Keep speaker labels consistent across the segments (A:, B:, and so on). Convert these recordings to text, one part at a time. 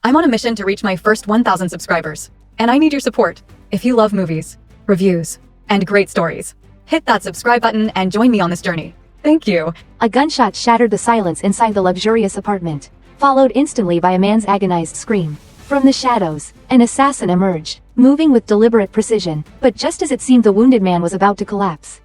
A: I'm on a mission to reach my first 1,000 subscribers, and I need your support. If you love movies, reviews, and great stories, hit that subscribe button and join me on this journey. Thank you.
B: A gunshot shattered the silence inside the luxurious apartment, followed instantly by a man's agonized scream. From the shadows, an assassin emerged, moving with deliberate precision, but just as it seemed the wounded man was about to collapse,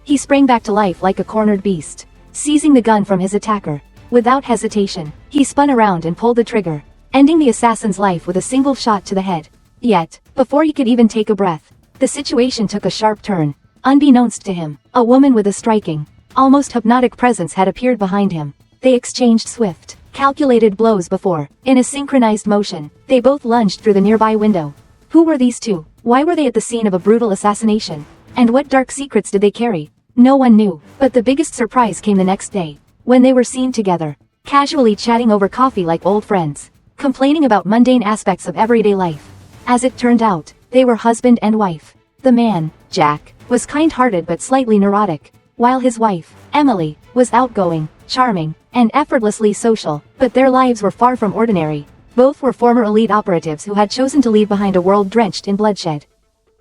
B: he sprang back to life like a cornered beast, seizing the gun from his attacker. Without hesitation, he spun around and pulled the trigger, ending the assassin's life with a single shot to the head. Yet, before he could even take a breath, the situation took a sharp turn. Unbeknownst to him, a woman with a striking, almost hypnotic presence had appeared behind him. They exchanged swift, calculated blows before, in a synchronized motion, they both lunged through the nearby window. Who were these two? Why were they at the scene of a brutal assassination? And what dark secrets did they carry? No one knew, but the biggest surprise came the next day, when they were seen together, casually chatting over coffee like old friends, complaining about mundane aspects of everyday life. As it turned out, they were husband and wife. The man, Jack, was kind-hearted but slightly neurotic, while his wife, Emily, was outgoing, charming, and effortlessly social, but their lives were far from ordinary. Both were former elite operatives who had chosen to leave behind a world drenched in bloodshed.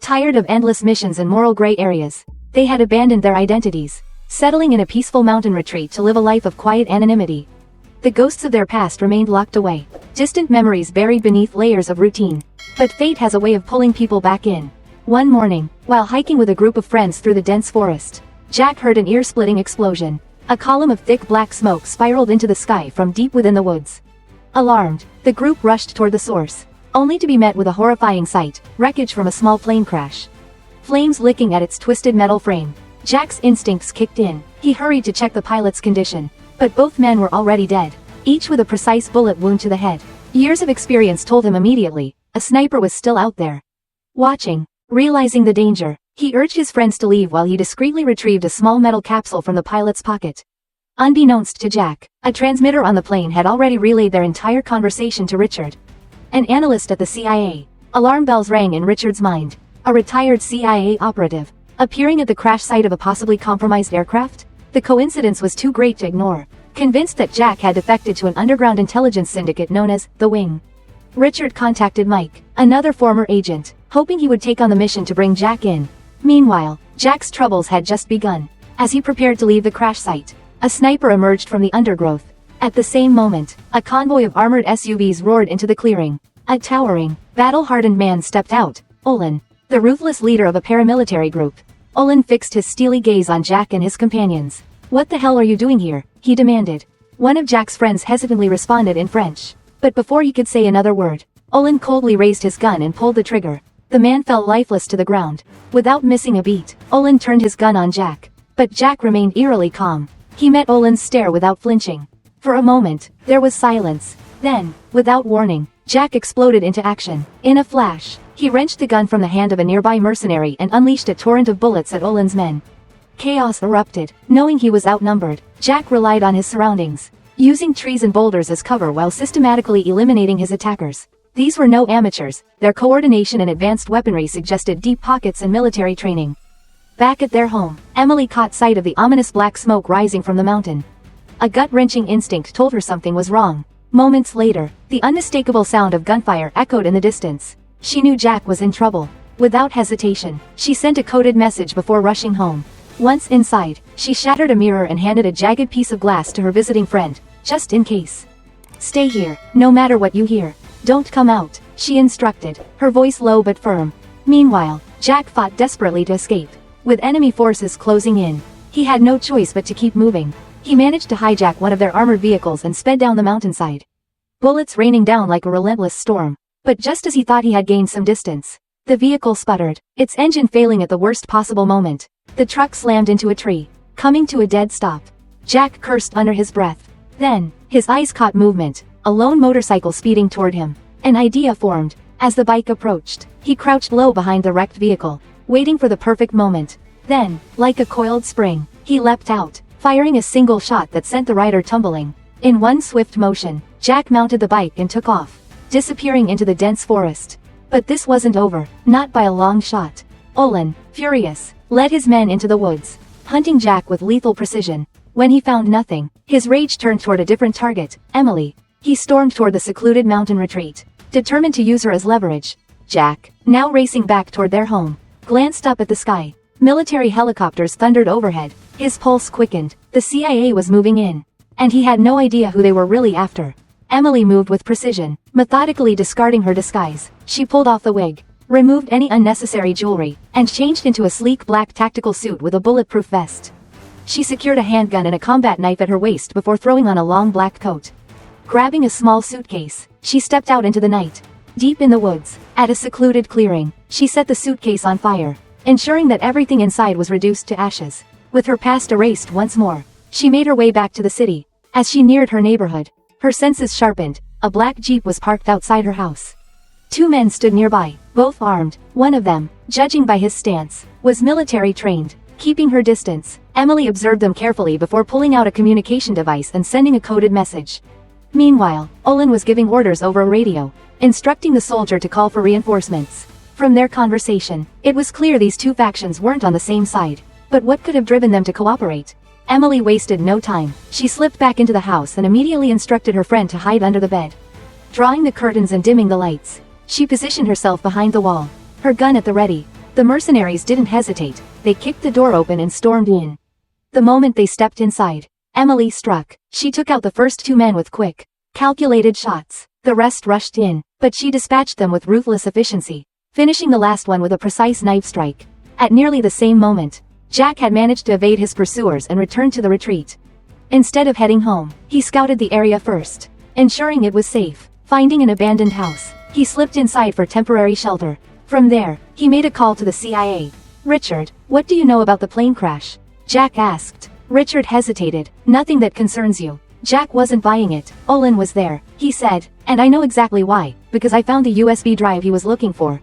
B: Tired of endless missions and moral gray areas, they had abandoned their identities, settling in a peaceful mountain retreat to live a life of quiet anonymity. The ghosts of their past remained locked away, distant memories buried beneath layers of routine. But fate has a way of pulling people back in. One morning, while hiking with a group of friends through the dense forest, Jack heard an ear-splitting explosion. A column of thick black smoke spiraled into the sky from deep within the woods. Alarmed, the group rushed toward the source, only to be met with a horrifying sight: wreckage from a small plane crash. Flames licking at its twisted metal frame. Jack's instincts kicked in. He hurried to check the pilot's condition, but both men were already dead, each with a precise bullet wound to the head. Years of experience told him immediately, a sniper was still out there, watching. Realizing the danger, he urged his friends to leave while he discreetly retrieved a small metal capsule from the pilot's pocket. Unbeknownst to Jack, a transmitter on the plane had already relayed their entire conversation to Richard, an analyst at the CIA. Alarm bells rang in Richard's mind. A retired CIA operative, appearing at the crash site of a possibly compromised aircraft? The coincidence was too great to ignore. Convinced that Jack had defected to an underground intelligence syndicate known as the Wing, Richard contacted Mike, another former agent, hoping he would take on the mission to bring Jack in. Meanwhile, Jack's troubles had just begun. As he prepared to leave the crash site, a sniper emerged from the undergrowth. At the same moment, a convoy of armored SUVs roared into the clearing. A towering, battle-hardened man stepped out, Olin, the ruthless leader of a paramilitary group. Olin fixed his steely gaze on Jack and his companions. "What the hell are you doing here?" he demanded. One of Jack's friends hesitantly responded in French. But before he could say another word, Olin coldly raised his gun and pulled the trigger. The man fell lifeless to the ground. Without missing a beat, Olin turned his gun on Jack. But Jack remained eerily calm. He met Olin's stare without flinching. For a moment, there was silence. Then, without warning, Jack exploded into action. In a flash, he wrenched the gun from the hand of a nearby mercenary and unleashed a torrent of bullets at Olin's men. Chaos erupted. Knowing he was outnumbered, Jack relied on his surroundings, using trees and boulders as cover while systematically eliminating his attackers. These were no amateurs. Their coordination and advanced weaponry suggested deep pockets and military training. Back at their home, Emily caught sight of the ominous black smoke rising from the mountain. A gut-wrenching instinct told her something was wrong. Moments later, the unmistakable sound of gunfire echoed in the distance. She knew Jack was in trouble. Without hesitation, she sent a coded message before rushing home. Once inside, she shattered a mirror and handed a jagged piece of glass to her visiting friend, just in case. "Stay here, no matter what you hear. Don't come out," she instructed, her voice low but firm. Meanwhile, Jack fought desperately to escape. With enemy forces closing in, he had no choice but to keep moving. He managed to hijack one of their armored vehicles and sped down the mountainside, bullets raining down like a relentless storm. But just as he thought he had gained some distance, the vehicle sputtered, its engine failing at the worst possible moment. The truck slammed into a tree, coming to a dead stop. Jack cursed under his breath. Then, his eyes caught movement, a lone motorcycle speeding toward him. An idea formed. As the bike approached, he crouched low behind the wrecked vehicle, waiting for the perfect moment. Then, like a coiled spring, he leapt out, firing a single shot that sent the rider tumbling. In one swift motion, Jack mounted the bike and took off, disappearing into the dense forest. But this wasn't over, not by a long shot. Olin, furious, led his men into the woods, hunting Jack with lethal precision. When he found nothing, his rage turned toward a different target, Emily. He stormed toward the secluded mountain retreat, determined to use her as leverage. Jack, now racing back toward their home, glanced up at the sky. Military helicopters thundered overhead. His pulse quickened. The CIA was moving in. And he had no idea who they were really after. Emily moved with precision, methodically discarding her disguise. She pulled off the wig, removed any unnecessary jewelry, and changed into a sleek black tactical suit with a bulletproof vest. She secured a handgun and a combat knife at her waist before throwing on a long black coat. Grabbing a small suitcase, she stepped out into the night. Deep in the woods, at a secluded clearing, she set the suitcase on fire, ensuring that everything inside was reduced to ashes. With her past erased once more, she made her way back to the city. As she neared her neighborhood, her senses sharpened. A black Jeep was parked outside her house. Two men stood nearby, both armed. One of them, judging by his stance, was military trained. Keeping her distance, Emily observed them carefully before pulling out a communication device and sending a coded message. Meanwhile, Olin was giving orders over a radio, instructing the soldier to call for reinforcements. From their conversation, it was clear these two factions weren't on the same side. But what could have driven them to cooperate? Emily wasted no time. She slipped back into the house and immediately instructed her friend to hide under the bed. Drawing the curtains and dimming the lights, she positioned herself behind the wall, her gun at the ready. The mercenaries didn't hesitate. They kicked the door open and stormed in. The moment they stepped inside, Emily struck. She took out the first two men with quick, calculated shots. The rest rushed in, but she dispatched them with ruthless efficiency, finishing the last one with a precise knife strike. At nearly the same moment, Jack had managed to evade his pursuers and returned to the retreat. Instead of heading home, he scouted the area first, ensuring it was safe. Finding an abandoned house, he slipped inside for temporary shelter. From there, he made a call to the CIA. "Richard, what do you know about the plane crash?" Jack asked. Richard hesitated. "Nothing that concerns you." Jack wasn't buying it. "Olin was there," he said, "and I know exactly why, because I found the USB drive he was looking for."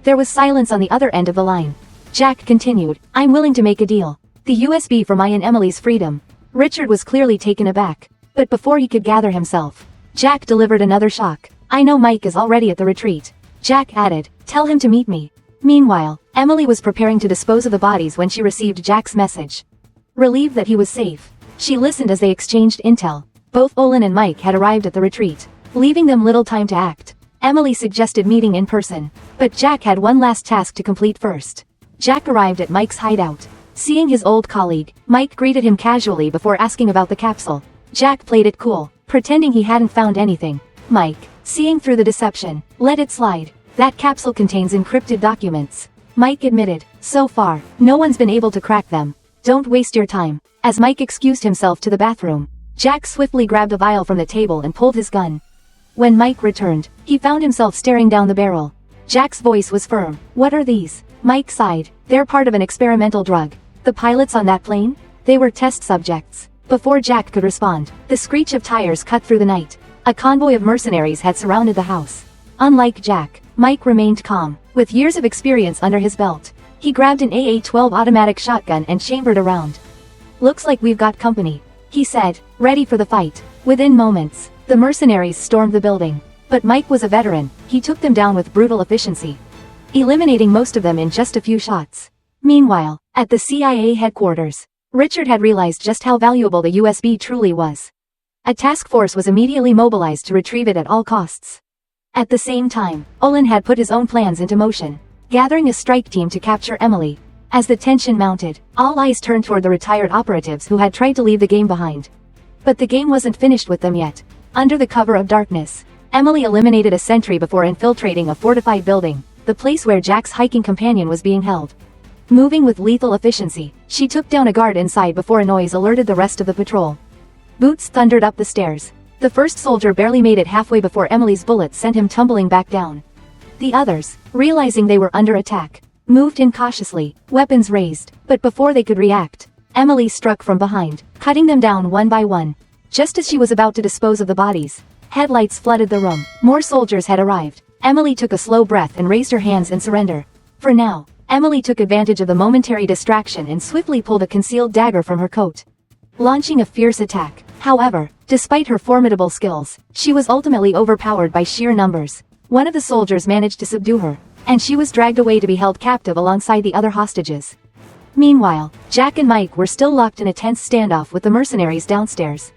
B: There was silence on the other end of the line. Jack continued, "I'm willing to make a deal. The USB for my and Emily's freedom." Richard was clearly taken aback. But before he could gather himself, Jack delivered another shock. "I know Mike is already at the retreat." Jack added, "Tell him to meet me." Meanwhile, Emily was preparing to dispose of the bodies when she received Jack's message. Relieved that he was safe, she listened as they exchanged intel. Both Olin and Mike had arrived at the retreat, leaving them little time to act. Emily suggested meeting in person, but Jack had one last task to complete first. Jack arrived at Mike's hideout. Seeing his old colleague, Mike greeted him casually before asking about the capsule. Jack played it cool, pretending he hadn't found anything. Mike, seeing through the deception, let it slide. "That capsule contains encrypted documents," Mike admitted. "So far, no one's been able to crack them. Don't waste your time." As Mike excused himself to the bathroom, Jack swiftly grabbed a vial from the table and pulled his gun. When Mike returned, he found himself staring down the barrel. Jack's voice was firm. "What are these?" Mike sighed. "They're part of an experimental drug." "The pilots on that plane?" "They were test subjects." Before Jack could respond, the screech of tires cut through the night. A convoy of mercenaries had surrounded the house. Unlike Jack, Mike remained calm. With years of experience under his belt, he grabbed an AA-12 automatic shotgun and chambered a round. "Looks like we've got company," he said, ready for the fight. Within moments, the mercenaries stormed the building. But Mike was a veteran. He took them down with brutal efficiency, eliminating most of them in just a few shots. Meanwhile, at the CIA headquarters, Richard had realized just how valuable the USB truly was. A task force was immediately mobilized to retrieve it at all costs. At the same time, Olin had put his own plans into motion, gathering a strike team to capture Emily. As the tension mounted, all eyes turned toward the retired operatives who had tried to leave the game behind. But the game wasn't finished with them yet. Under the cover of darkness, Emily eliminated a sentry before infiltrating a fortified building, the place where Jack's hiking companion was being held. Moving with lethal efficiency, she took down a guard inside before a noise alerted the rest of the patrol. Boots thundered up the stairs. The first soldier barely made it halfway before Emily's bullets sent him tumbling back down. The others, realizing they were under attack, moved in cautiously, weapons raised, but before they could react, Emily struck from behind, cutting them down one by one. Just as she was about to dispose of the bodies, headlights flooded the room. More soldiers had arrived. Emily took a slow breath and raised her hands in surrender. For now, Emily took advantage of the momentary distraction and swiftly pulled a concealed dagger from her coat, launching a fierce attack. However, despite her formidable skills, she was ultimately overpowered by sheer numbers. One of the soldiers managed to subdue her, and she was dragged away to be held captive alongside the other hostages. Meanwhile, Jack and Mike were still locked in a tense standoff with the mercenaries downstairs.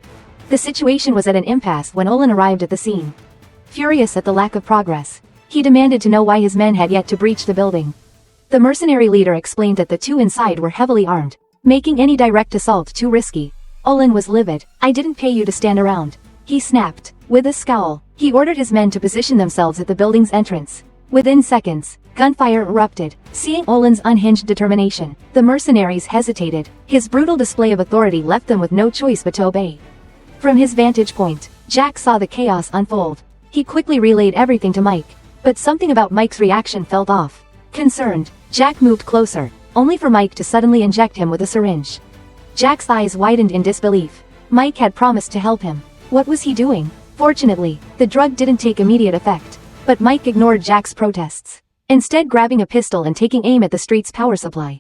B: The situation was at an impasse when Olin arrived at the scene. Furious at the lack of progress, he demanded to know why his men had yet to breach the building. The mercenary leader explained that the two inside were heavily armed, making any direct assault too risky. Olin was livid. "I didn't pay you to stand around," he snapped. With a scowl, he ordered his men to position themselves at the building's entrance. Within seconds, gunfire erupted. Seeing Olin's unhinged determination, the mercenaries hesitated. His brutal display of authority left them with no choice but to obey. From his vantage point, Jack saw the chaos unfold. He quickly relayed everything to Mike, but something about Mike's reaction felt off. Concerned, Jack moved closer, only for Mike to suddenly inject him with a syringe. Jack's eyes widened in disbelief. Mike had promised to help him. What was he doing? Fortunately, the drug didn't take immediate effect, but Mike ignored Jack's protests, instead grabbing a pistol and taking aim at the street's power supply.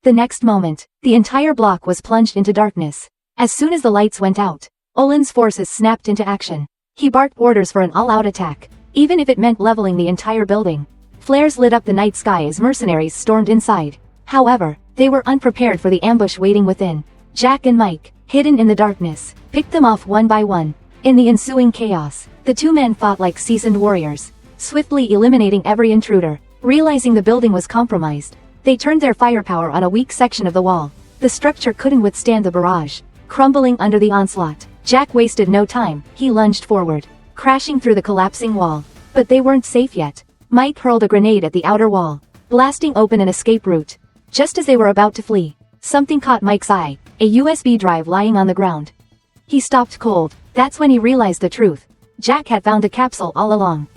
B: The next moment, the entire block was plunged into darkness. As soon as the lights went out, Olin's forces snapped into action. He barked orders for an all-out attack, even if it meant leveling the entire building. Flares lit up the night sky as mercenaries stormed inside. However, they were unprepared for the ambush waiting within. Jack and Mike, hidden in the darkness, picked them off one by one. In the ensuing chaos, the two men fought like seasoned warriors, swiftly eliminating every intruder. Realizing the building was compromised, they turned their firepower on a weak section of the wall. The structure couldn't withstand the barrage, crumbling under the onslaught. Jack wasted no time. He lunged forward, crashing through the collapsing wall. But they weren't safe yet. Mike hurled a grenade at the outer wall, blasting open an escape route. Just as they were about to flee, something caught Mike's eye, a USB drive lying on the ground. He stopped cold. That's when he realized the truth. Jack had found a capsule all along.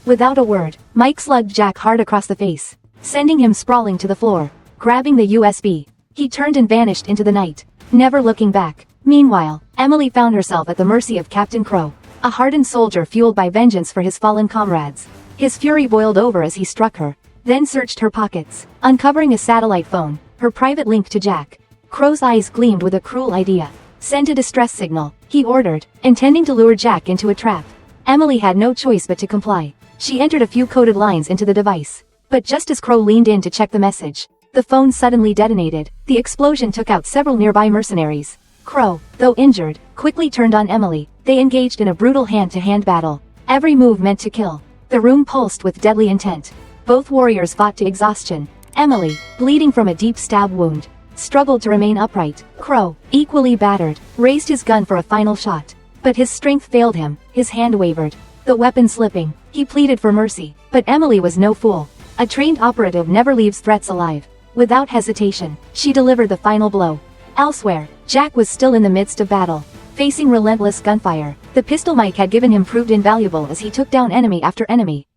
B: Without a word, Mike slugged Jack hard across the face, sending him sprawling to the floor. Grabbing the USB, he turned and vanished into the night, never looking back. Meanwhile, Emily found herself at the mercy of Captain Crow, a hardened soldier fueled by vengeance for his fallen comrades. His fury boiled over as he struck her, then searched her pockets, uncovering a satellite phone, her private link to Jack. Crow's eyes gleamed with a cruel idea. "Send a distress signal," he ordered, intending to lure Jack into a trap. Emily had no choice but to comply. She entered a few coded lines into the device. But just as Crow leaned in to check the message, the phone suddenly detonated. The explosion took out several nearby mercenaries. Crow, though injured, quickly turned on Emily. They engaged in a brutal hand-to-hand battle. Every move meant to kill. The room pulsed with deadly intent. Both warriors fought to exhaustion. Emily, bleeding from a deep stab wound, struggled to remain upright. Crow, equally battered, raised his gun for a final shot. But his strength failed him. His hand wavered, the weapon slipping. He pleaded for mercy. But Emily was no fool. A trained operative never leaves threats alive. Without hesitation, she delivered the final blow. Elsewhere, Jack was still in the midst of battle, facing relentless gunfire. The pistol Mike had given him proved invaluable as he took down enemy after enemy,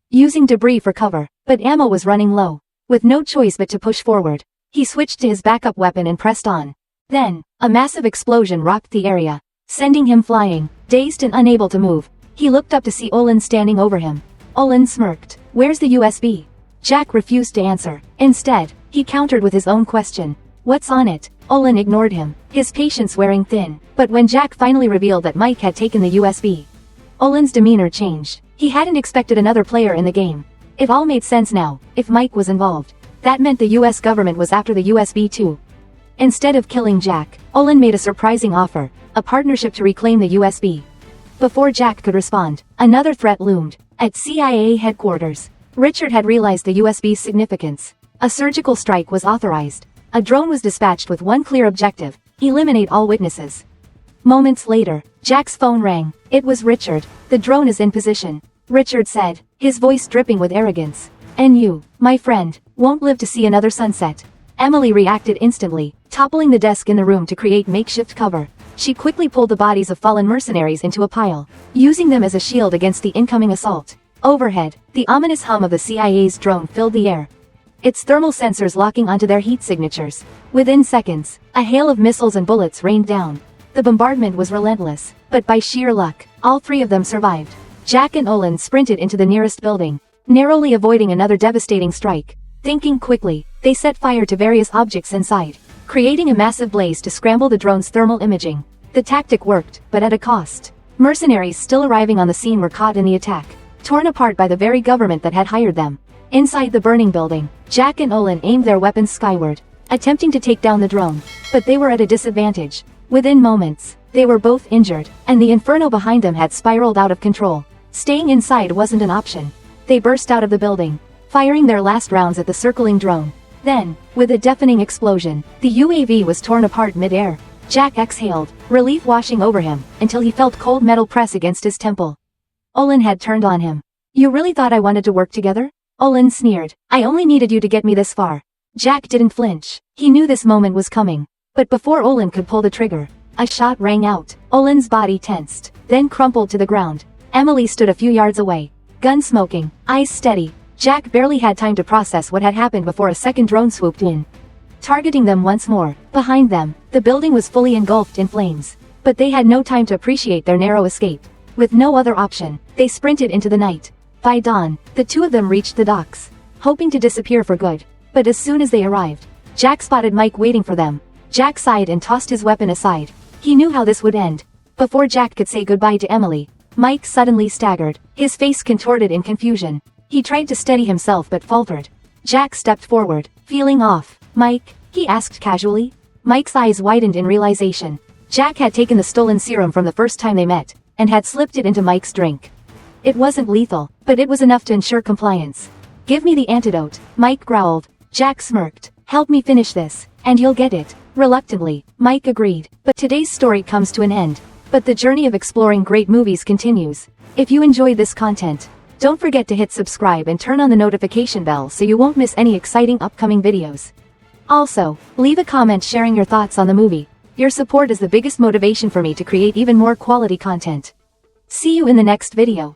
B: using debris for cover. But ammo was running low. With no choice but to push forward, he switched to his backup weapon and pressed on. Then, a massive explosion rocked the area, sending him flying. Dazed and unable to move, he looked up to see Olin standing over him. Olin smirked. "Where's the USB?" Jack refused to answer. Instead, he countered with his own question. "What's on it?" Olin ignored him, his patience wearing thin. But when Jack finally revealed that Mike had taken the USB, Olin's demeanor changed. He hadn't expected another player in the game. It all made sense now. If Mike was involved, that meant the US government was after the USB too. Instead of killing Jack, Olin made a surprising offer, a partnership to reclaim the USB. Before Jack could respond, another threat loomed. At CIA headquarters, Richard had realized the USB's significance. A surgical strike was authorized. A drone was dispatched with one clear objective: eliminate all witnesses. Moments later, Jack's phone rang. It was Richard. "The drone is in position," Richard said, his voice dripping with arrogance. "And you, my friend, won't live to see another sunset." Emily reacted instantly, toppling the desk in the room to create makeshift cover. She quickly pulled the bodies of fallen mercenaries into a pile, using them as a shield against the incoming assault. Overhead, the ominous hum of the CIA's drone filled the air, its thermal sensors locking onto their heat signatures. Within seconds, a hail of missiles and bullets rained down. The bombardment was relentless, but by sheer luck, all three of them survived. Jack and Olin sprinted into the nearest building, narrowly avoiding another devastating strike. Thinking quickly, they set fire to various objects inside, creating a massive blaze to scramble the drone's thermal imaging. The tactic worked, but at a cost. Mercenaries still arriving on the scene were caught in the attack, torn apart by the very government that had hired them. Inside the burning building, Jack and Olin aimed their weapons skyward, attempting to take down the drone, but they were at a disadvantage. Within moments, They were both injured, and the inferno behind them had spiraled out of control. Staying inside wasn't an option. They burst out of the building, firing their last rounds at the circling drone. Then, with a deafening explosion, the UAV was torn apart mid-air. Jack exhaled, relief washing over him, until he felt cold metal press against his temple. Olin had turned on him. "You really thought I wanted to work together?" Olin sneered. "I only needed you to get me this far." Jack didn't flinch. He knew this moment was coming. But before Olin could pull the trigger, a shot rang out. Olin's body tensed, then crumpled to the ground. Emily stood a few yards away, gun smoking, eyes steady. Jack barely had time to process what had happened before a second drone swooped in, targeting them once more. Behind them, the building was fully engulfed in flames. But they had no time to appreciate their narrow escape. With no other option, they sprinted into the night. By dawn, the two of them reached the docks, hoping to disappear for good. But as soon as they arrived, Jack spotted Mike waiting for them. Jack sighed and tossed his weapon aside. He knew how this would end. Before Jack could say goodbye to Emily, Mike suddenly staggered, his face contorted in confusion. He tried to steady himself but faltered. Jack stepped forward, feeling off. "Mike?" he asked casually. Mike's eyes widened in realization. Jack had taken the stolen serum from the first time they met, and had slipped it into Mike's drink. It wasn't lethal, but it was enough to ensure compliance. "Give me the antidote," Mike growled. Jack smirked. "Help me finish this, and you'll get it." Reluctantly, Mike agreed. But today's story comes to an end. But the journey of exploring great movies continues. If you enjoyed this content, don't forget to hit subscribe and turn on the notification bell so you won't miss any exciting upcoming videos. Also, leave a comment sharing your thoughts on the movie. Your support is the biggest motivation for me to create even more quality content. See you in the next video.